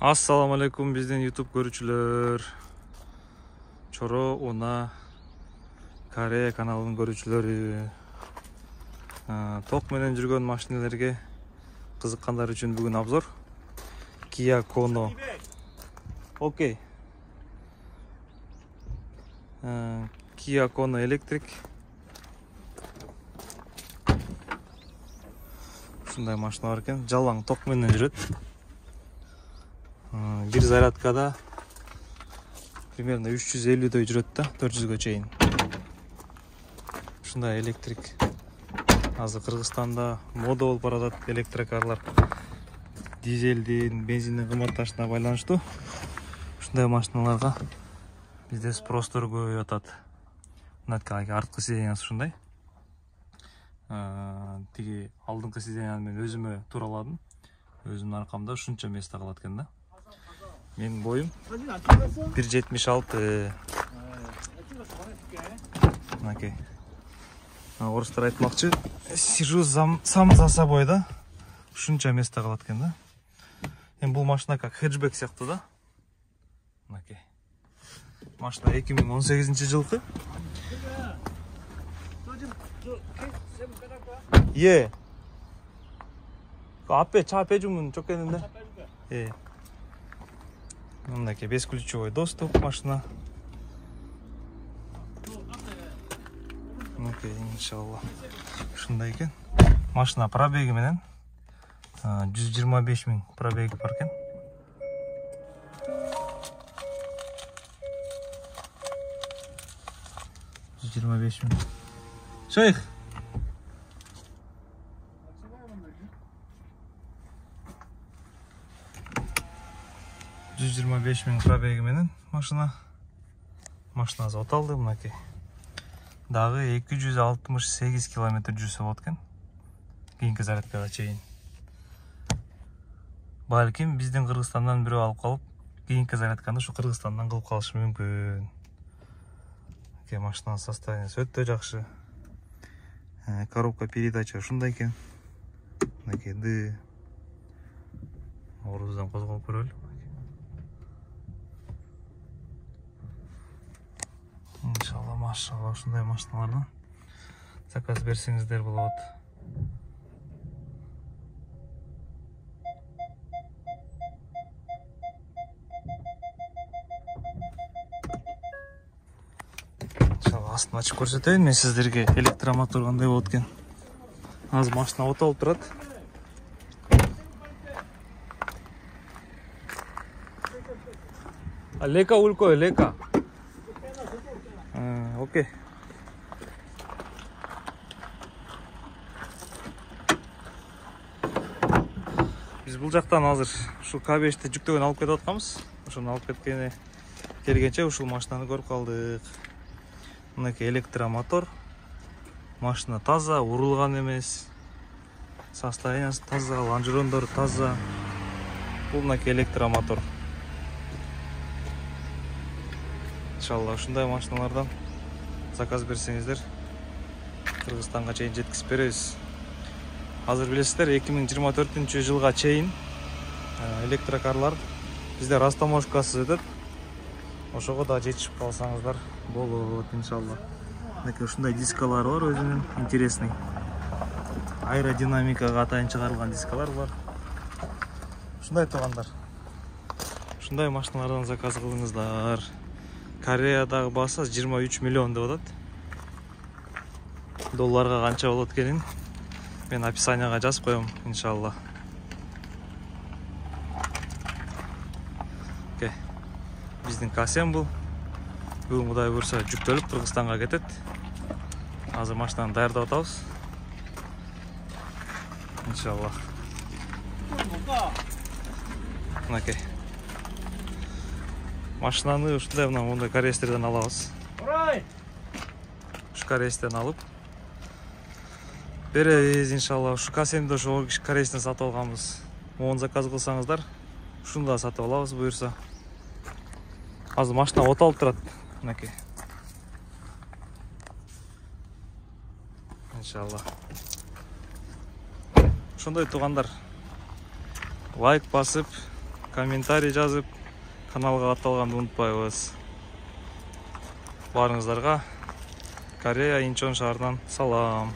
Assalamu alaikum bizden YouTube görücüler. Çoro ona Koreya kanalının görücüleri. Tok menen жүргөн машиналарга кызыккандар үчүн бүгүн обзор. Kia Kono. Окей. Kia Kono электрик. Ушундай машина бар экен. Жалаң ток менен жүрөт. Bir зарядкада примерно 350 жүрөт да 400 чейин. Ушундай электрик. Азыр Кыргызстанда мода болуп баратат электрокарлар. Дизелдин, бензиндин кымбатташына байланыштуу. Ушундай машиналарга бизде спрос көбөйүп атат. Мынакей арткы сидениясы ушундай. Тиги алдыңкы сиденияны мен өзүмө тураладым. Өзүмдүн аркамда ушунча место калат экен да. Мен бойым 1.76. Мынакей. Орыстар айтмакчы, сижу сам за собой да. Ушунча место калат экен да. Эми бул машина как хэтчбек сыяктуу да. Мынакей. Машина 2018-жылкы. Е. 앞에 차 빼주면 좋겠는데. 예. мынакей бесключевой доступ машина. Мынакей иншалла. Ушундай экен. Машина пробеги менен 125 000 пробеги бар экен. Шейх. пробеги менен машинасы оталды мынакей. Дагы 268 километр жүрсө болот экен. Кийинки зарядкага чейин. Балким биздин Кыргызстандан бирөө алып калып, кийинки зарядканы ушу Кыргызстандан кылып калышы мүмкүн. Мынакей машинанын состояниясы өтө жакшы. Коробка передача ушундай экен. Мынакей оруздан козголуп көрөлү. Иншалла, машалла, ушундай машиналардан заказ берсеңиздер болот. Иншалла, астын ачып көрсөтөйүн мен сиздерге электромотор кандай болот экен. Азыр машина отолуп турат. Лека улько, лека. Окей. Биз бул жактан азыр ушул К5-ти жүктөгөн алып кетип атканбыз. Ошону алып келгенче ушул машинаны көрүп калдык. Мынакей электромотор. Машина таза, урулган эмес. Состояниясы таза, лонжерондору таза. Бул мынакей электромотор. Иншалла, ушундай машиналардан заказ берсеңиздер Кыргызстанга чейин жеткизип беребиз. Азыр билесиздер 2024-жылга чейин электрокарлар бизде растаможкасы өтөт. Ошого да жетишип калсаңыздар болот иншалла. Мынакей ушундай дискалар бар, өзүнүн интересный. Аэродинамикага атайын чыгарылган дискалар бар. Ушундай туугандар. Ушундай машиналардан заказ кылыңыздар. Кореядагы баасы 23 миллион деп атат. Долларга канча болот экенин мен описанияга жазып коем иншалла. Окей. Биздин касем бул. Бүгүн Кудай буйрса жүктөлүп Кыргызстанга кетет. Азыр машинаны даярдап атабыз. Иншалла. Мынакей. Машинаны ушундай мындай корейстерден алабыз. Ушу корейстен алып беребиз иншалла. Ушу касемди ошо корейстен сатып алганбыз. Оны заказ кылсаңыздар, ушуну да сатып алабыз буйрса. Азыр машина оталып турат. Мынакей. Иншалла. Ошондой туугандар. Лайк басып, комментарий жазып, каналга катталганды унутпайбыз. Барыңыздарга Корея Инчон шаарынан салам.